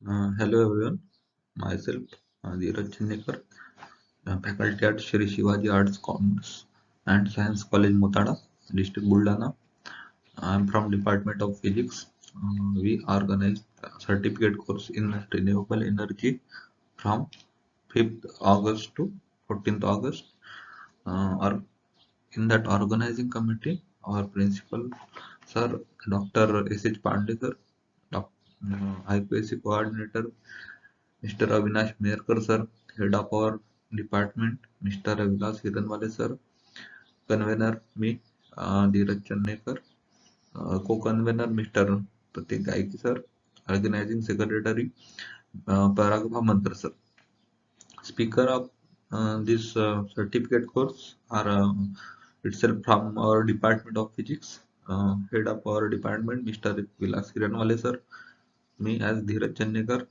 Hello everyone, myself Dheeraj Chinnekar, faculty at Shri Shivaji Arts, Commerce and Science College, Motada, District Buldana. I am from Department of Physics. We organize a certificate course in renewable energy from 5th August to 14th August. Or in that organizing committee, our principal, Sir Dr. S.H. Pandey, sir, IPSC coordinator, Mr. Avinash Merkar sir, head of our department, Mr. Vilas Hiranwale sir, convener me, Dheeraj Channekar, co-convener Mr. Pratik Gaiki sir, organizing secretary Paragha Mantra sir. Speaker of this certificate course are itself from our department of physics, head of our department Mr. Vilas Hiranwale sir, me as Dheeraj Channekar,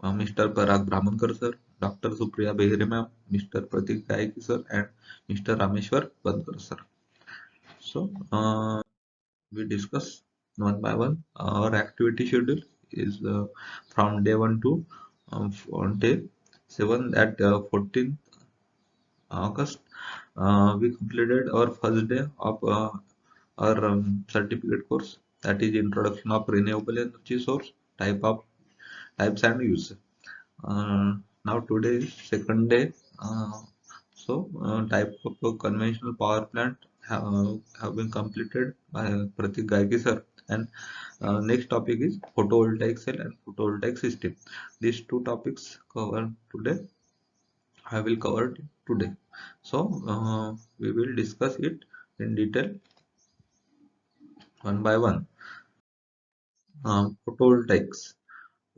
Mr. Parag Brahmankar sir, Dr. Supriya Behere ma'am, Mr. Pratik Gaiki sir, and Mr. Rameshwar Bandkar sir. So we discuss one by one. Our activity schedule is from day 1 to on day 7 at 14th August. We completed our first day of our certificate course, that is introduction of renewable energy source, types and use. Now today is second day. Type of a conventional power plant have been completed by Pratik Gaigi sir. And next topic is photovoltaic cell and photovoltaic system. These two topics cover today. I will cover it today. So we will discuss it in detail one by one. Photovoltaics.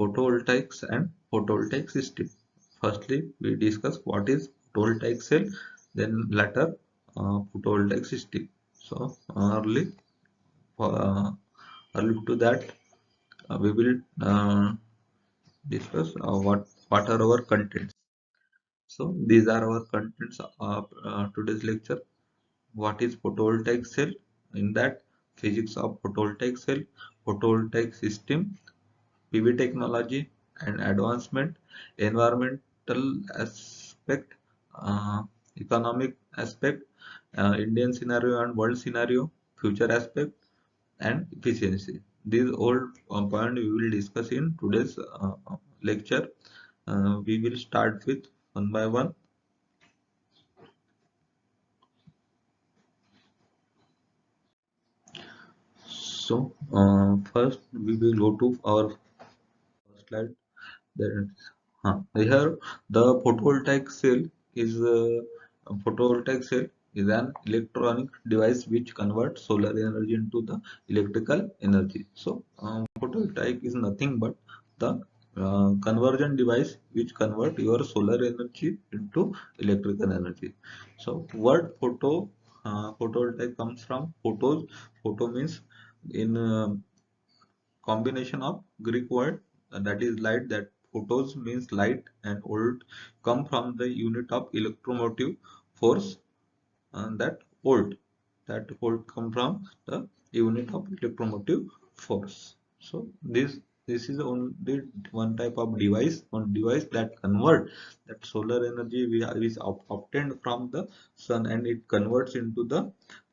Photovoltaics and photovoltaic system. Firstly, we discuss what is photovoltaic cell, then later photovoltaic system. So early to that, we will discuss what are our contents. So these are our contents of today's lecture. What is photovoltaic cell? In that, physics of photovoltaic cell, photovoltaic system, PV technology and advancement, environmental aspect, uh, economic aspect, Indian scenario and world scenario, future aspect, and efficiency. These all points we will discuss in today's lecture. We will start with one by one. So, first we will go to our first slide. Then, here the photovoltaic cell is an electronic device which converts solar energy into the electrical energy. So, photovoltaic is nothing but the conversion device which convert your solar energy into electrical energy. So, word photovoltaic comes from photos. Photo means in combination of Greek word that is light, that photos means light, and volt come from the unit of electromotive force, and that volt come from the unit of electromotive force. So this is only one device that convert that solar energy is obtained from the sun, and it converts into the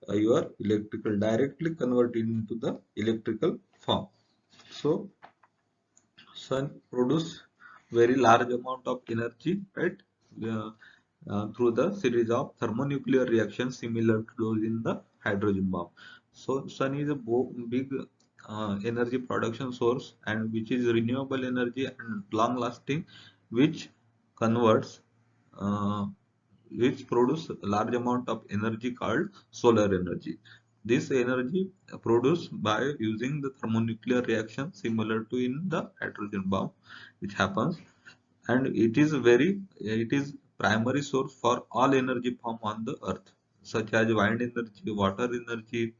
your electrical, directly convert into the electrical form. So sun produce very large amount of energy, right? uh, Through the series of thermonuclear reactions similar to those in the hydrogen bomb. So sun is a big energy production source, and which is renewable energy and long lasting, which converts uh, which produce a large amount of energy called solar energy. This energy produced by using the thermonuclear reaction similar to in the hydrogen bomb, which happens, and it is primary source for all energy form on the earth, such as wind energy, water energy,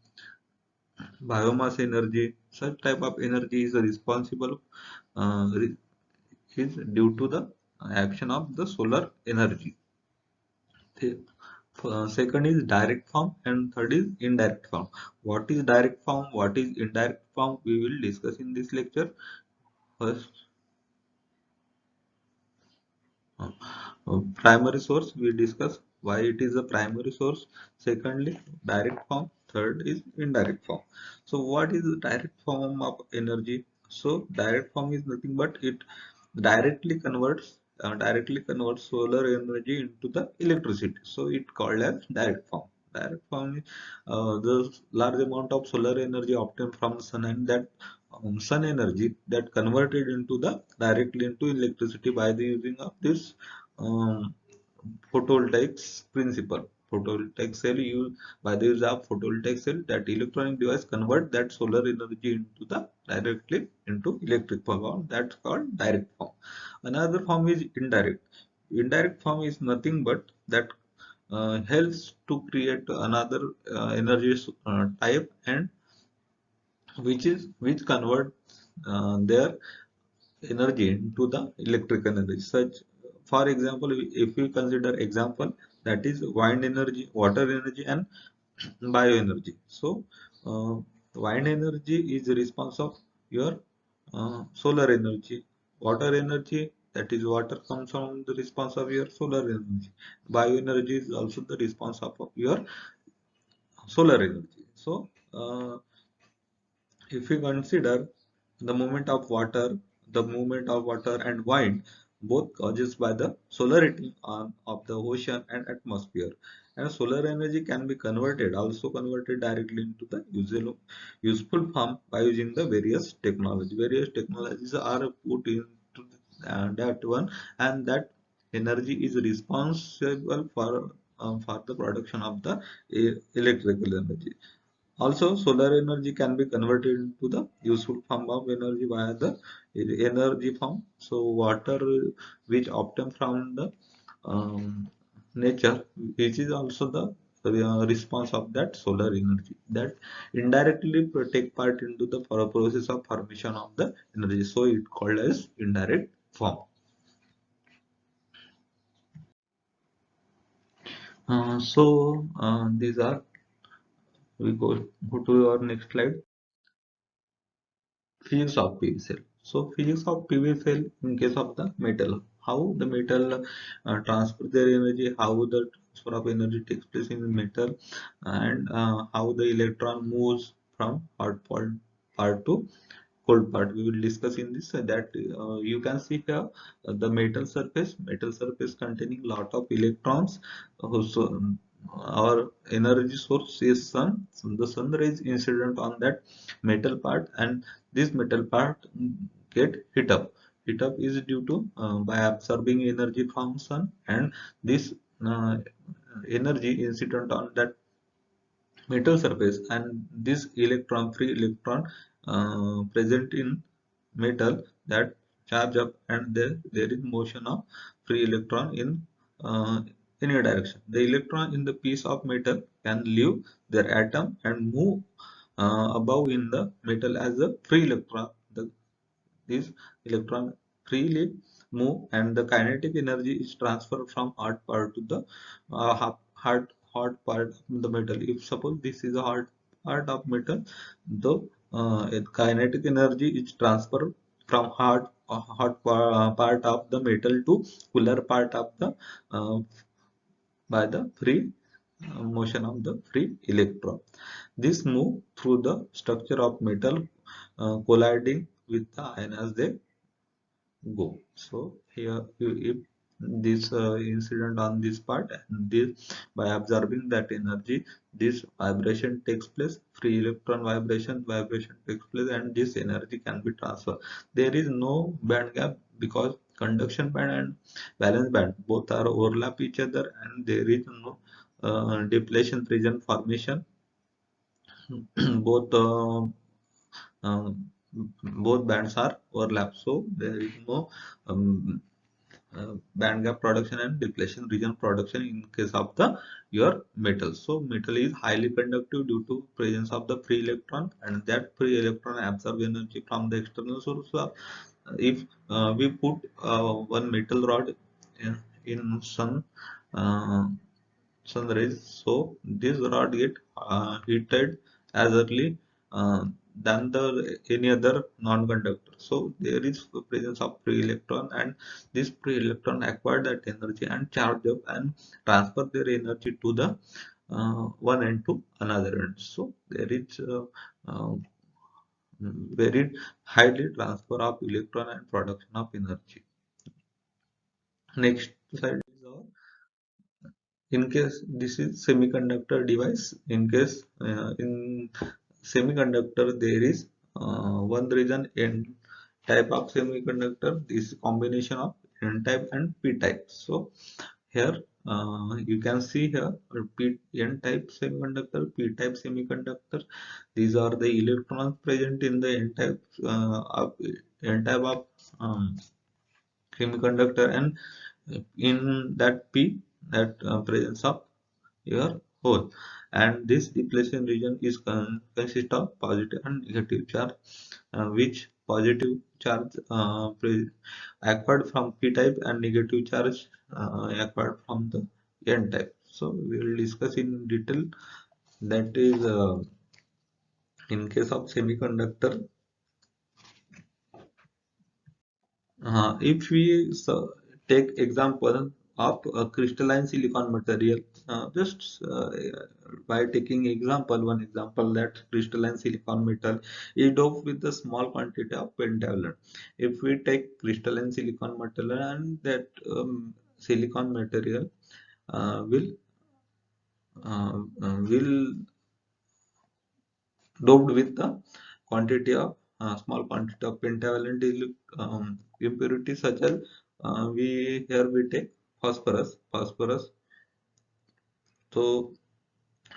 biomass energy. Such type of energy is responsible is due to the action of the solar energy. Second is direct form, and third is indirect form. What is direct form, what is indirect form, we will discuss in this lecture. First, primary source, we discuss why it is a primary source. Secondly, direct form. Third is indirect form. So what is the direct form of energy? So direct form is nothing but it directly converts solar energy into the electricity. So it called as direct form. Direct form is the large amount of solar energy obtained from the sun, and that sun energy that converted into the directly into electricity by the using of this um, photovoltaics principle. Photovoltaic cell use by the use of photovoltaic cell, that electronic device convert that solar energy into the directly into electric power. That's called direct form. Another form is indirect. Indirect form is nothing but that helps to create another energy type, and which convert their energy into the electrical energy. Such, for example, if we consider example, that is wind energy, water energy, and bioenergy. So wind energy is the response of your solar energy. Water energy, that is water comes from the response of your solar energy. Bioenergy is also the response of your solar energy. So if we consider the movement of water and wind, both causes by the solar heating on of the ocean and atmosphere. And solar energy can be also converted directly into the useful form by using the various technology. Various technologies are put into that one, and that energy is responsible for the production of the electrical energy. Also, solar energy can be converted into the useful form of energy via the energy form. So, water which obtained from the nature, which is also the response of that solar energy, that indirectly take part into the process of formation of the energy. So, it called as indirect form. These are, we go to our next slide. Physics of PV cell. So physics of PV cell in case of the metal, how the metal transfer their energy, how the transfer of energy takes place in metal, and how the electron moves from part to cold part. We will discuss in this that you can see here the metal surface containing lot of electrons. So our energy source is sun. So the sun rays incident on that metal part, and this metal part get heat up. Heat up is due to by absorbing energy from sun, and this uh, energy incident on that metal surface, and this free electron present in metal that charge up, and there is motion of free electron in uh, any direction. The electron in the piece of metal can leave their atom and move above in the metal as a free electron. This electron freely move, and the kinetic energy is transferred from hot part to the hot part of the metal. If suppose this is a hot part of metal, the kinetic energy is transferred from part of the metal to cooler part of the uh, by the free motion of the free electron. This move through the structure of metal, colliding with the ion as they go. So here, if this incident on this part, and this by absorbing that energy, this vibration takes place, free electron vibration takes place, and this energy can be transferred. There is no band gap, because conduction band and valence band both are overlap each other, and there is no depletion region formation. both both bands are overlap, so there is no um, band gap production and depletion region production in case of the your metal. So metal is highly conductive due to presence of the free electron, and that free electron absorb energy from the external source. If we put one metal rod in uh, sun rays, so this rod get heated as early. than the any other non-conductor. So there is presence of free electron, and this free electron acquire that energy and charge up and transfer their energy to the one end to another end. So there is uh, very highly transfer of electron and production of energy. Next slide is our, in case this is semiconductor device, in case in semiconductor there is one reason n type of semiconductor, this combination of n type and p type. So here you can see here n type semiconductor, p type semiconductor. These are the electrons present in the n type of semiconductor, and in that p, that presence of your hole, and this depletion region is consist of positive and negative charge, which positive charge acquired from p type and negative charge acquired from the n type. So we will discuss in detail. That is in case of semiconductor. If we take example of a crystalline silicon material, just by taking example, one example, that crystalline silicon metal is doped with a small quantity of pentavalent. If we take crystalline silicon material, and that silicon material will doped with the quantity of small quantity of pentavalent impurities, such as we here we take phosphorus. So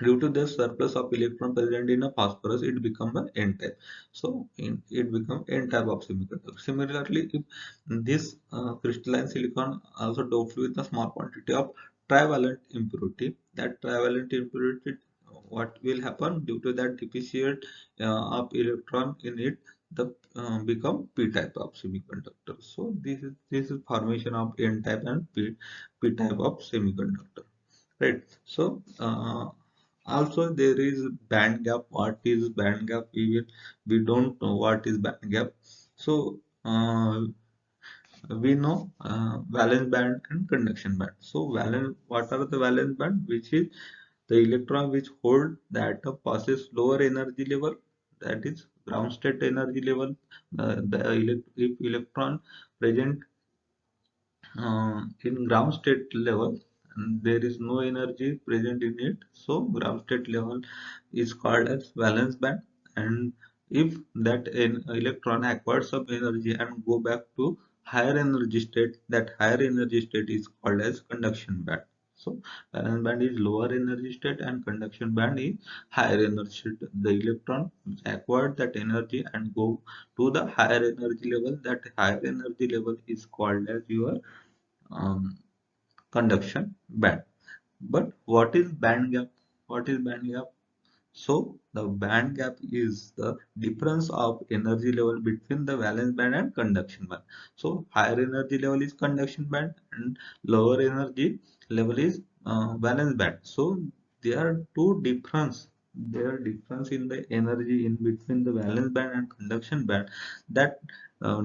due to the surplus of electron present in a phosphorus, it become a n type. So it become n type of semiconductor. Similarly, if this crystalline silicon also doped with a small quantity of trivalent impurity, that trivalent impurity, what will happen due to that deficit of electron in it, the become p type of semiconductor. So this is formation of n type and p type of semiconductor, right? So also there is band gap. What is band gap? We don't know what is band gap. So we know valence band and conduction band. So valence, what are the valence band? Which is the electron which hold the atom passes lower energy level, that is ground state energy level. If electron present in ground state level, and there is no energy present in it, so ground state level is called as valence band. And if that an electron acquires some energy and go back to higher energy state, that higher energy state is called as conduction band. So valence band is lower energy state and conduction band is higher energy state. The electron which acquired that energy and go to the higher energy level, that higher energy level is called as your um, conduction band. But what is band gap? What is band gap? So the band gap is the difference of energy level between the valence band and conduction band. So higher energy level is conduction band and lower energy level is valence band. So there are two difference. There are difference in the energy in between the valence band and conduction band. That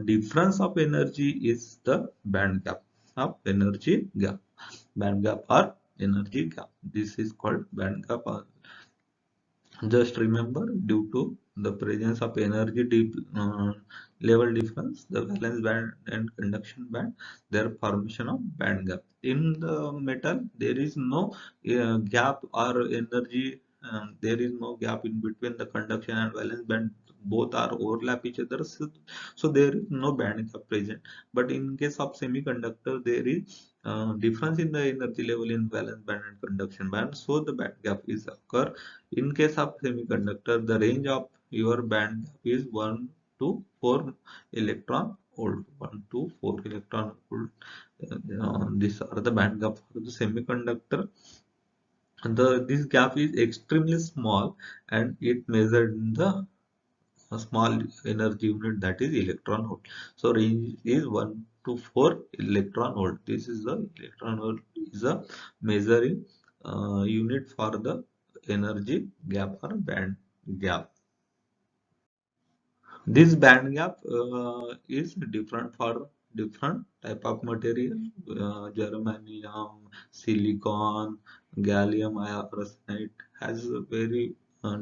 difference of energy is the band gap of energy gap. Band gap or energy gap. This is called band gap. Just remember, due to the presence of energy level difference, the valence band and conduction band, their formation of band gap. In the metal, there is no gap or energy. There is no gap in between the conduction and valence band. Both are overlap each other, so there is no band gap present. But in case of semiconductor, there is difference in the energy level in valence band and conduction band, so the band gap is occur. In case of semiconductor, the range of your band gap is 1 to 4 electron volt. 1 to 4 electron volt. These are the band gap for the semiconductor. This gap is extremely small, and it measured in the small energy unit, that is electron volt. So range is 1 to 4 electron volt. This is the electron volt is a measuring unit for the energy gap or band gap. This band gap is different for different type of material. Germanium, silicon, gallium arsenide has a very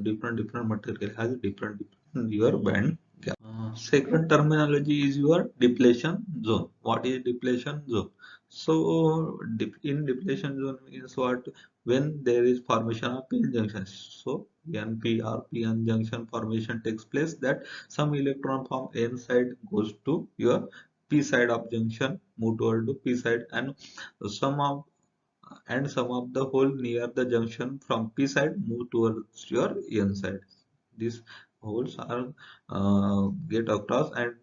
different material has different your band. Second terminology is your depletion zone. What is depletion zone? So, in depletion zone means what? When there is formation of p-n junctions. So, NP or p-n junction formation takes place, that some electron from n side goes to your p side of junction, move toward to p side, and some of some of the hole near the junction from p side move towards your n side. These holes are get across, and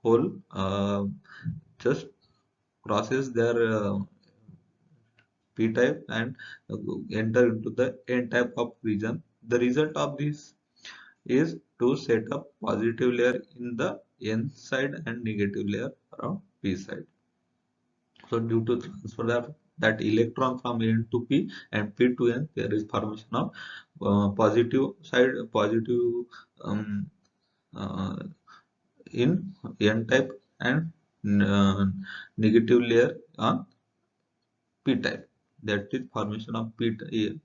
hole just crosses their p type and enter into the n type of region. The result of this is to set up positive layer in the n side and negative layer around p side. So due to transfer that electron from N to P and P to N, there is formation of positive side, positive um, uh, in N type, and uh, negative layer on P type. That is formation of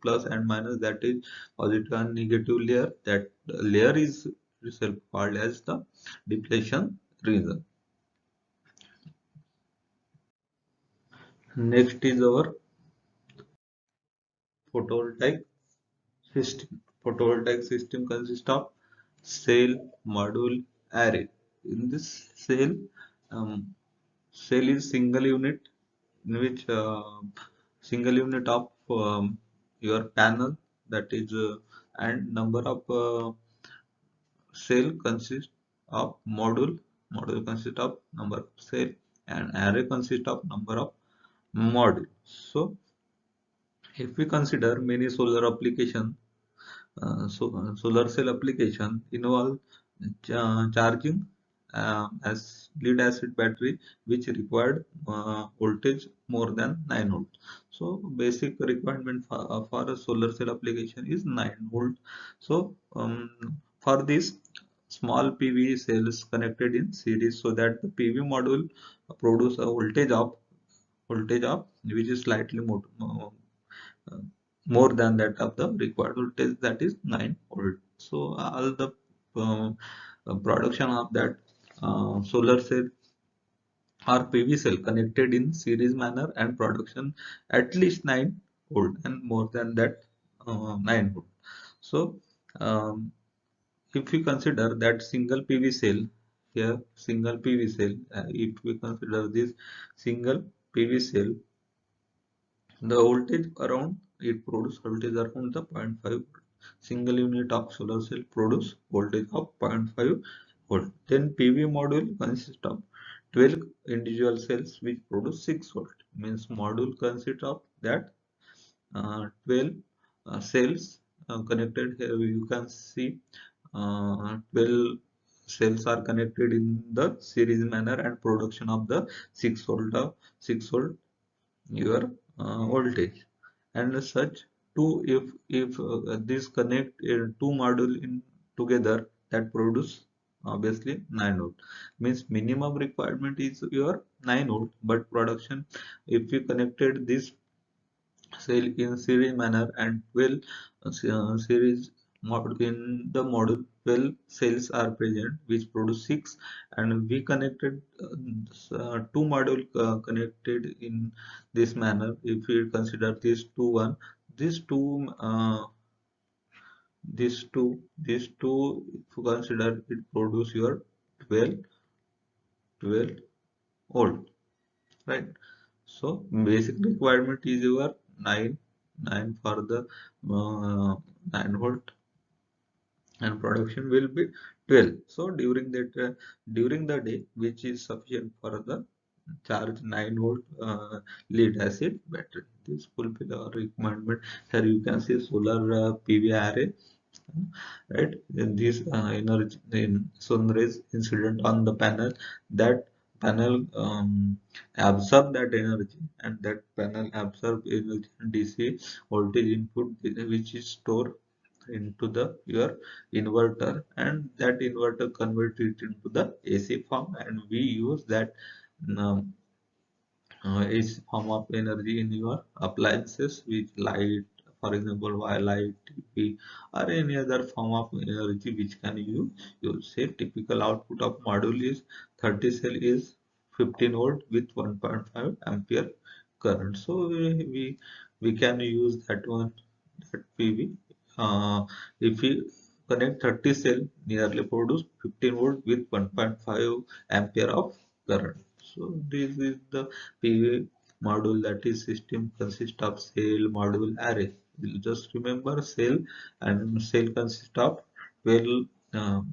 plus and minus. That is positive and negative layer. That layer is itself called as the depletion region. Next is our photovoltaic system. Photovoltaic system consists of cell, module, array. In this um, cell is single unit in which single unit of your panel, that is and number of cell consists of module. Module consists of number of cell, and array consists of number of module. So if we consider many solar application, solar cell application involve charging as lead acid battery, which required voltage more than 9 volt. So basic requirement for a solar cell application is 9 volt. So for this, small PV cells connected in series, so that the PV module produce a voltage of which is slightly uh, more than that of the required voltage, that is 9 volt. So all the production of that solar cell or PV cell connected in series manner, and production at least 9 volt and more than that 9 volt. So um, if we consider that single PV cell, here single PV cell, if we consider this single PV cell, the voltage around it produce voltage around the 0.5 volt. Single unit of solar cell produce voltage of 0.5 volt. Then PV module consists of 12 individual cells which produce 6 volt. Means module consists of that 12 cells connected. Here you can see 12 cells are connected in the series manner, and production of the 6 volt of 6 volt your voltage. And such two, if this connect two module in together, that produce obviously 9 volt. Means minimum requirement is your 9 volt, but production, if we connected this cell in series manner, and 12 series module in the module, 12 cells are present which produce 6, and we connected two module connected in this manner. If we consider this two one, these two these two if you consider, it produce your 12 12 volt, right? So basic requirement is your 9 9 for the 9 volt, and production will be 12. So during the day, which is sufficient for the charge 9 volt lead acid battery. This fulfill our requirement. Here you can see solar PV array, right? Then this energy in sun rays incident on the panel, that panel absorb that energy, and that panel absorb energy DC voltage input which is stored into the your inverter, and that inverter converts it into the AC form, and we use that um, AC form of energy in your appliances which light, for example wire light, TV, or any other form of energy which can you use. Say typical output of module is 30 cell is 15 volt with 1.5 ampere current. So we can use that one, that PV. If we connect 30 cell, nearly produce 15 volt with 1.5 ampere of current. So this is the PV module, that is system consists of cell module array. You just remember cell, and cell consists of 12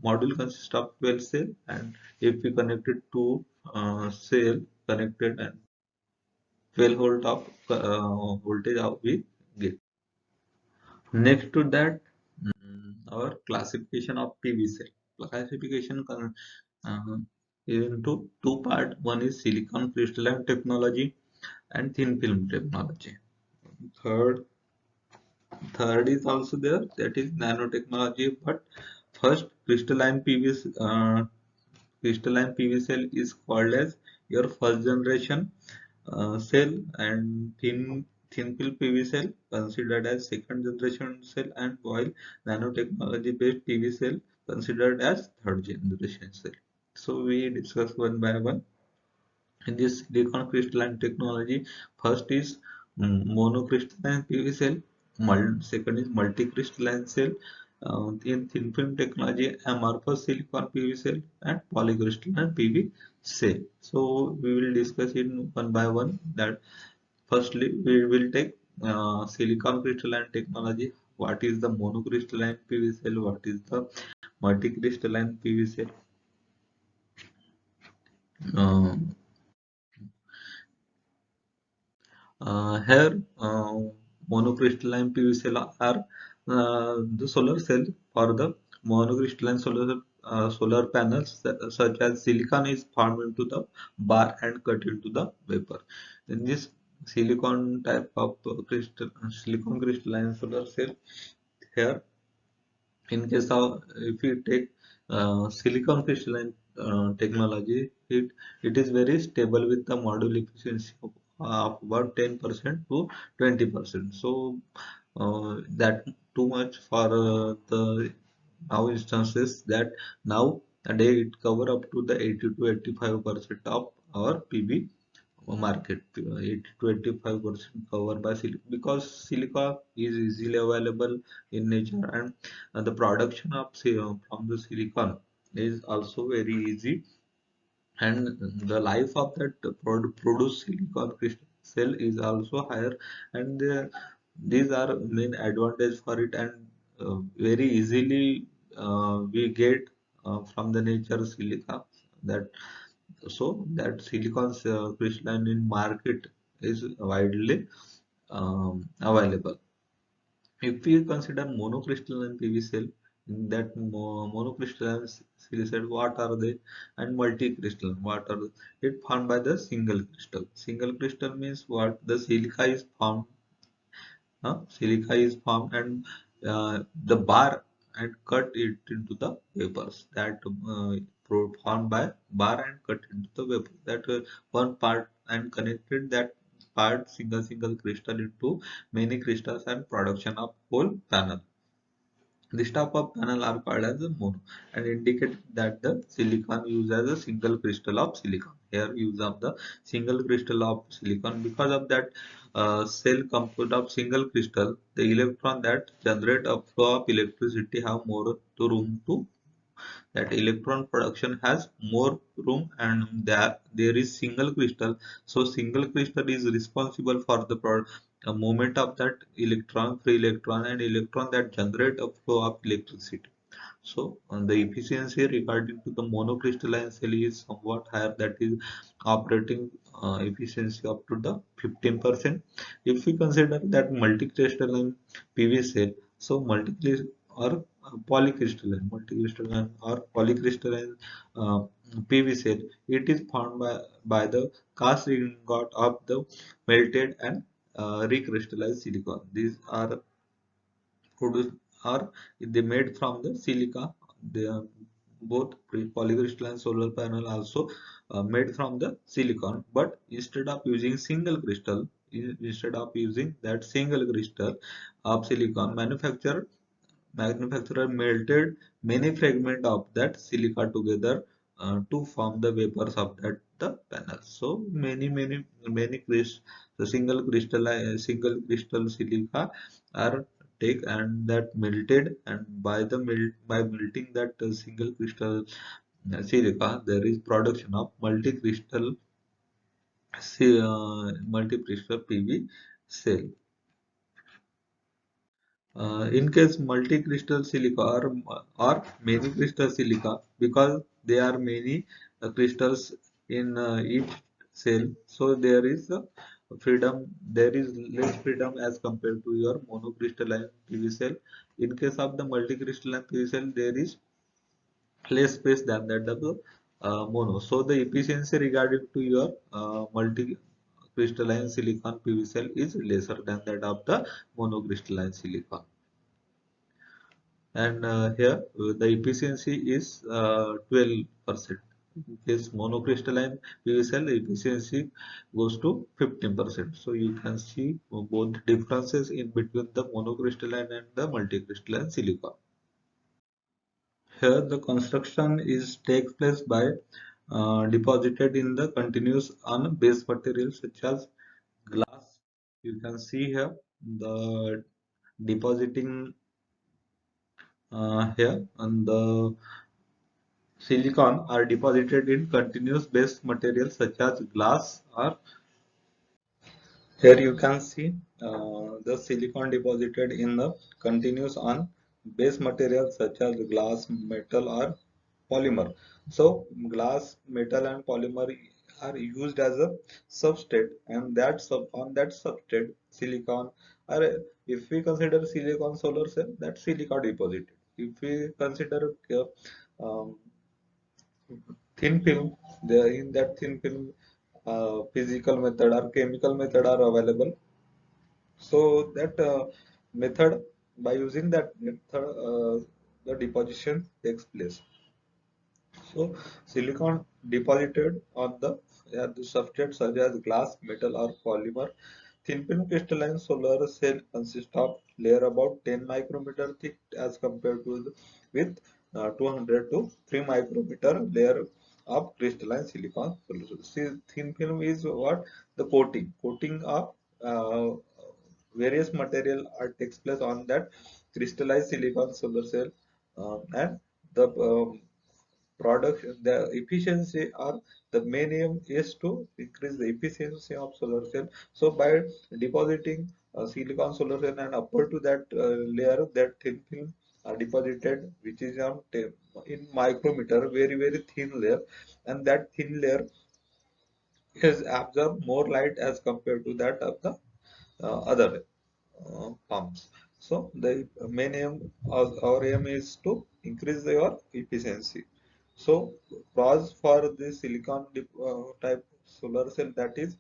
module consists of 12 cell, and if we connect it to cell connected, and 12 volt of voltage of we get. Next to that, our classification of PV cell. Classification uh, is into two part. One is silicon crystalline technology and thin film technology. Third, third is also there, that is nanotechnology. But first, crystalline PV cell is called as your first generation cell, and thin film PV cell considered as second generation cell, and while nanotechnology based PV cell considered as third generation cell. So we discuss one by one. In this silicon crystalline technology, first is monocrystalline PV cell, second is multicrystalline cell, in thin film technology, amorphous silicon PV cell, and polycrystalline PV cell. So we will discuss it one by one. That firstly we will take silicon crystalline technology. What is the monocrystalline PV cell? What is the multicrystalline PV cell? Uh, Here, monocrystalline PV cell are the solar cell for the monocrystalline solar panels, such as silicon is formed into the bar and cut into the vapor. In this silicon type of silicon crystalline solar cell, here in case of, if you take silicon crystalline technology, it is very stable with the module efficiency of about 10% to 20%. So that too much for the now instances, that now a day it cover up to the 80 to 85% of our PV market. 80 to 85% covered by silica, because silica is easily available in nature, and the production of from the silicon is also very easy, and the life of that produced silicon crystal cell is also higher, and these are main advantage for it, and very easily we get from the nature silica, that so that silicon crystalline in market is widely available. If we consider monocrystalline PV cell, in that monocrystalline cell, what are they? And multicrystalline, what are they? It formed by the single crystal. Single crystal means what? The silica is formed, and the bar and cut it into the vapors, that formed by bar and cut into the vapor, that one part, and connected that part single crystal into many crystals, and production of whole panel. This type of panel are called as a mono, and indicate that the silicon used as a single crystal of silicon. Here use of the single crystal of silicon. Because of that cell composed of single crystal, the electron that generate a flow of electricity have more to room to, that electron production has more room, and there is single crystal, so single crystal is responsible for the movement of that electron, free electron, and electron that generate a flow of electricity. So the efficiency regarding to the monocrystalline cell is somewhat higher, that is operating efficiency up to the 15%. If we consider that multicrystalline PV cell, so or polycrystalline PV cell, it is formed by the cast ingot of the melted and recrystallized silicon. These are produced are they made from the silica. They are both polycrystalline solar panel also made from the silicon, but instead of using single crystal, instead of using that single crystal of silicon, manufacturer melted many fragments of that silica together to form the vapors of that the panel. So the single crystal silica are take and that melted, and by melting that single crystal silica, there is production of multi-crystal PV cell. In case multi-crystal silica or many crystal silica, because there are many crystals in each cell, so there is there is less freedom as compared to your monocrystalline PV cell. In case of the multi-crystalline PV cell, there is less space than that of the mono. So the efficiency regarding to your multi-crystalline silicon PV cell is lesser than that of the monocrystalline silicon. And here the efficiency is 12%. In case monocrystalline PV cell, the efficiency goes to 15%. So you can see both differences in between the monocrystalline and the multicrystalline silicon. Here the construction is takes place by deposited in the continuous on base material such as glass. You can see here the depositing here, and the silicon are deposited in continuous base materials such as glass or here you can see the silicon deposited in the continuous on base materials such as glass, metal or polymer. So glass, metal and polymer are used as a substrate, and on that substrate silicon, or if we consider silicon solar cell, that silica deposited. If we consider um, thin film, there in that thin film physical method or chemical method are available. So that method, by using that method, the deposition takes place. So silicon deposited on the substrate such as glass, metal or polymer. Thin film crystalline solar cell consists of layer about 10 micrometer thick as compared to with 200 to 3 micrometer layer of crystalline silicon solution. See, thin film is what the coating of various material are takes place on that crystallized silicon solar cell, and the production, the efficiency, or the main aim is to increase the efficiency of solar cell. So by depositing silicon solar cell and upward to that layer, that thin film are deposited, which is on in micrometer, very thin layer, and that thin layer is absorb more light as compared to that of the other pumps. So the main aim, our aim is to increase your efficiency. So pros for the silicon type solar cell, that is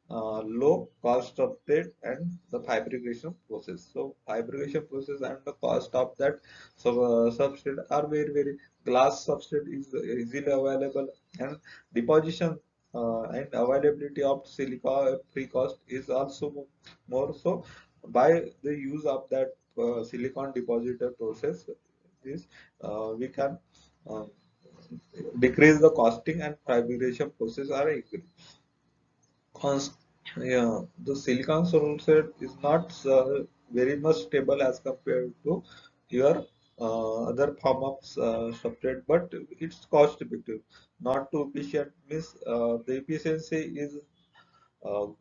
low cost of it and the fabrication process. So fabrication process and the cost of that substrate are very glass substrate is easily available, and deposition and availability of silica free cost is also more. So by the use of that silicon depositor process, is we can uh, decrease the costing and fabrication process are equal. Cons Yeah, the silicon sulfate is not very much stable as compared to your other form of substrate, but it's cost effective. Not too efficient means the efficiency is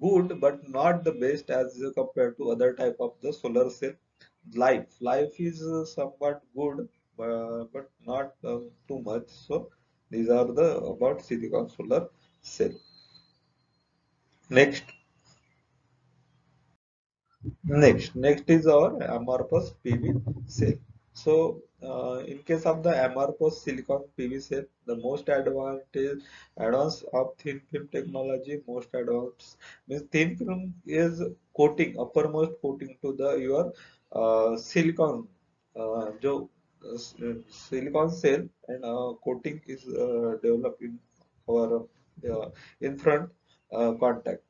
good, but not the best as compared to other type of the solar cell. Life is somewhat good, but not too much. So these are the about silicon solar cell. Next. Next is our amorphous PV cell. So, in case of the amorphous silicon PV cell, the most advanced of thin film technology, most advanced means thin film is coating, uppermost coating to the your silicon. जो silicon cell and coating is developed in our in front contact,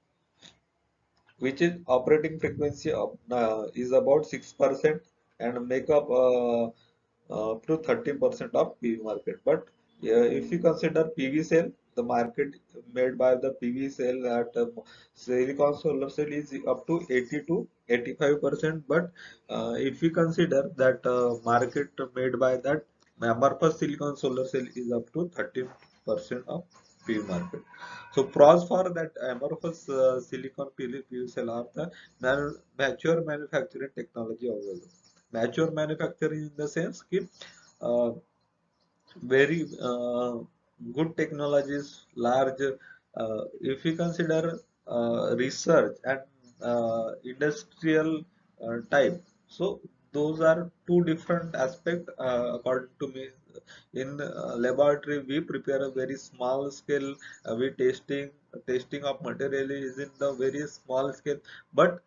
which is operating frequency of is about 6% and make up up to 30% of PV market. But if you consider PV cell, the market made by the PV cell at silicon solar cell is up to 80 to 85%. But if we consider that market made by that amorphous silicon solar cell is up to 30% of PV market. So pros for that amorphous silicon PV cell are the mature manufacturing technology available. Mature manufacturing in the sense कि very good technologies, large. If we consider research and industrial type, so those are two different aspects according to me. In laboratory, we prepare a very small scale. We testing of material is in the very small scale, but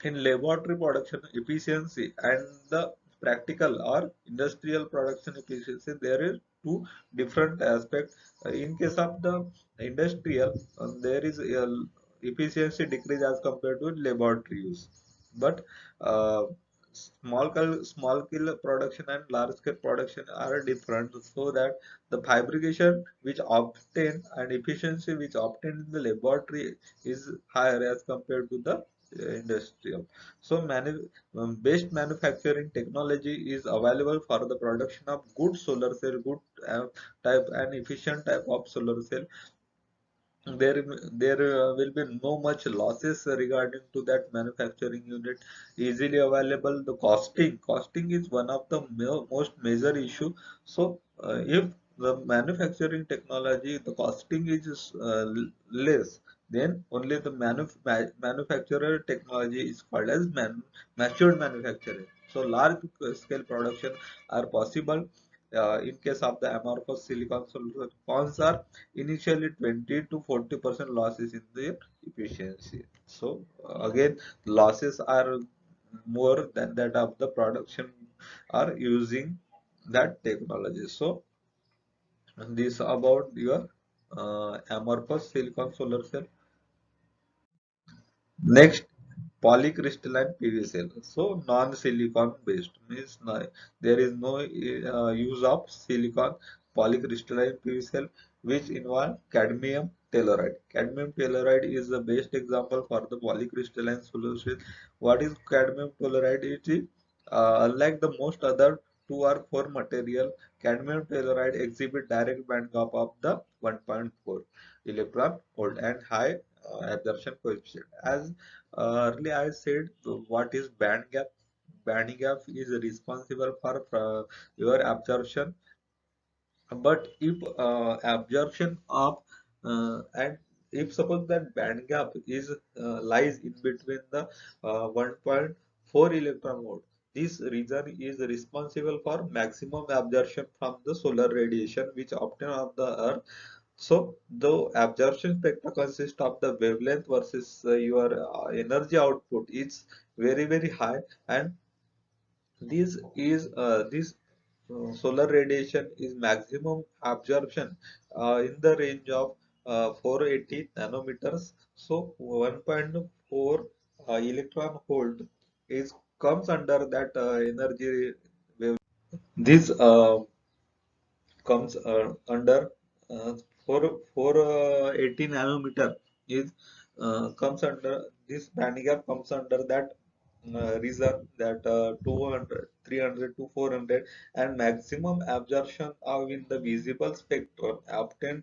in laboratory production efficiency and the practical or industrial production efficiency, there is two different aspects. In case of the industrial, there is a efficiency decrease as compared to laboratory use, but uh, small scale production and large scale production are different, so that the fabrication which obtained and efficiency which obtained in the laboratory is higher as compared to the industrial. So best manufacturing technology is available for the production of good solar cell, good type and efficient type of solar cell. There will be no much losses regarding to that manufacturing unit, easily available. The costing is one of the most major issue. So if the manufacturing technology, the costing is less, then only the manufacturer technology is called as matured manufacturing. So large scale production are possible in case of the amorphous silicon solution. Cons are initially 20 to 40% losses in the efficiency. So again, losses are more than that of the production are using that technology. So this about your amorphous silicon solar cell. Next, polycrystalline PV cell. So non-silicon based means there is no use of silicon. Polycrystalline PV cell which involve cadmium telluride. Cadmium telluride is the best example for the polycrystalline solution. What is cadmium telluride? It is unlike the most other 2 or 4 material, cadmium telluride exhibit direct band gap of the 1.4 electron volt and high absorption coefficient. As earlier I said, what is band gap? Band gap is responsible for your absorption. But if absorption of and if suppose that band gap is lies in between the 1.4 electron volt, this region is responsible for maximum absorption from the solar radiation which obtained of the earth. So the absorption spectra consists of the wavelength versus your energy output is very high, and this solar radiation is maximum absorption in the range of 480 nanometers. So 1.4 electron volt is comes under that energy wave. This comes under uh, 480 nanometer is comes under this band gap comes under that reason that 200 300 to 400, and maximum absorption of in the visible spectrum obtained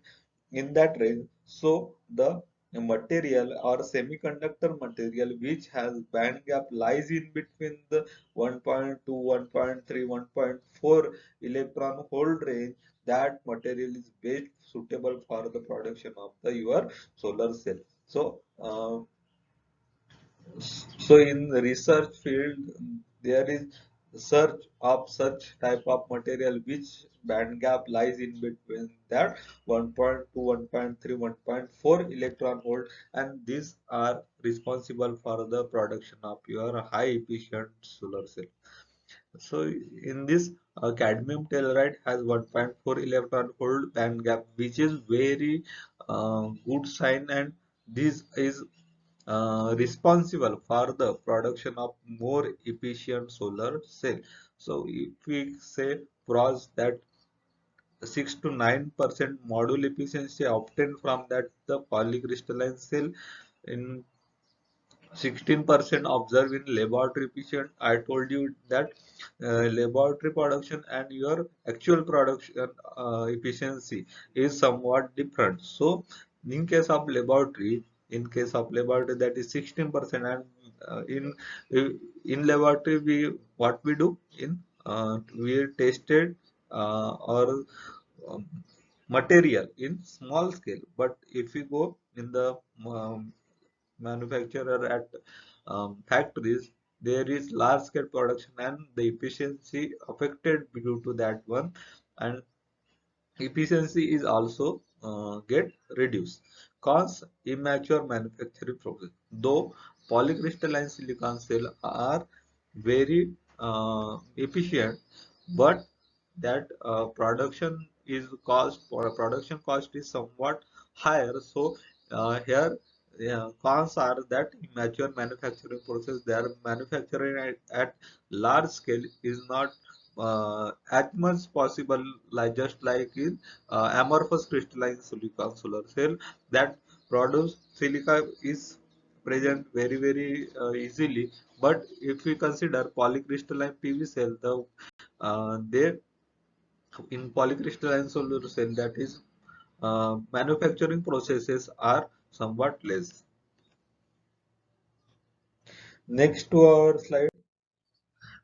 in that range. So the material or semiconductor material which has band gap lies in between the 1.2 1.3 1.4 electron volt range. That material is best suitable for the production of the your solar cell. So so in the research field, there is search of such type of material which band gap lies in between that 1.2, 1.3, 1.4 electron volt, and these are responsible for the production of your high efficient solar cell. So in this, cadmium telluride has 1.4 electron volt band gap, which is very good sign, and this is responsible for the production of more efficient solar cell. So if we say pros, that 6 to 9% module efficiency obtained from that the polycrystalline cell, in 16% observed in laboratory patient. I told you that laboratory production and your actual production efficiency is somewhat different. So in case of laboratory, that is 16%, and in laboratory, what we do in, we tested or um, material in small scale. But if we go in the manufacturer at factories, there is large scale production and the efficiency affected due to that one, and efficiency is also get reduced. Cause immature manufacturing process. Though polycrystalline silicon cell are very efficient, but that production cost is somewhat higher. So here, yeah, cons are that immature manufacturing process, they are manufacturing at large scale is not as much possible, like just like in amorphous crystalline silicon solar cell, that produce silica is present very easily. But if we consider polycrystalline PV cell, they in polycrystalline solar cell, that is manufacturing processes are somewhat less. Next to our slide,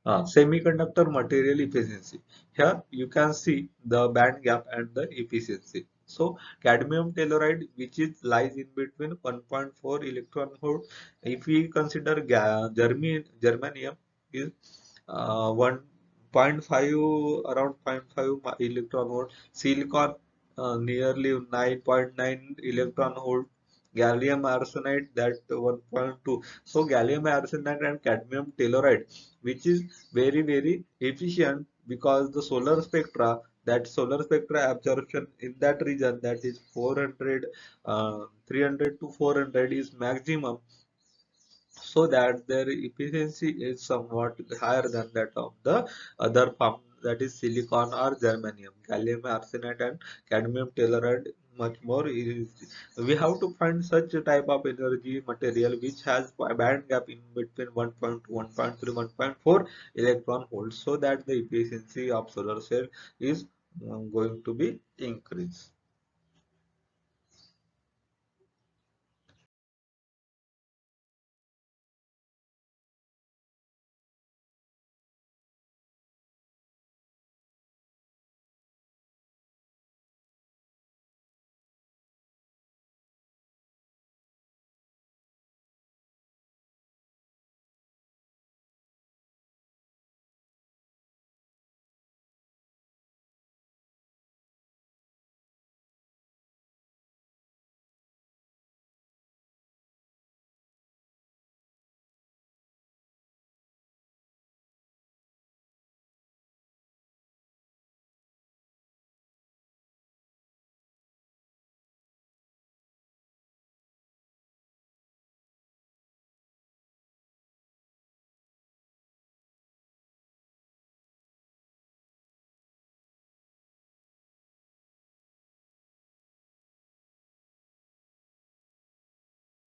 semiconductor material efficiency. Here you can see the band gap and the efficiency. So cadmium telluride, which is lies in between 1.4 electron volt. If we consider germanium is 1.5, around zero point 0.5 electron volt. Silicon nearly 9.9 electron volt. Gallium arsenide, that 1.2. So gallium arsenide and cadmium telluride, which is very efficient, because the solar spectra absorption in that region, that is 400, 300 to 400 is maximum, so that their efficiency is somewhat higher than that of the other form, that is silicon or germanium. Gallium arsenide and cadmium telluride much more is. We have to find such a type of energy material which has a band gap in between 1.2, 1.3, 1.4 electron volts, so that the efficiency of solar cell is going to be increased.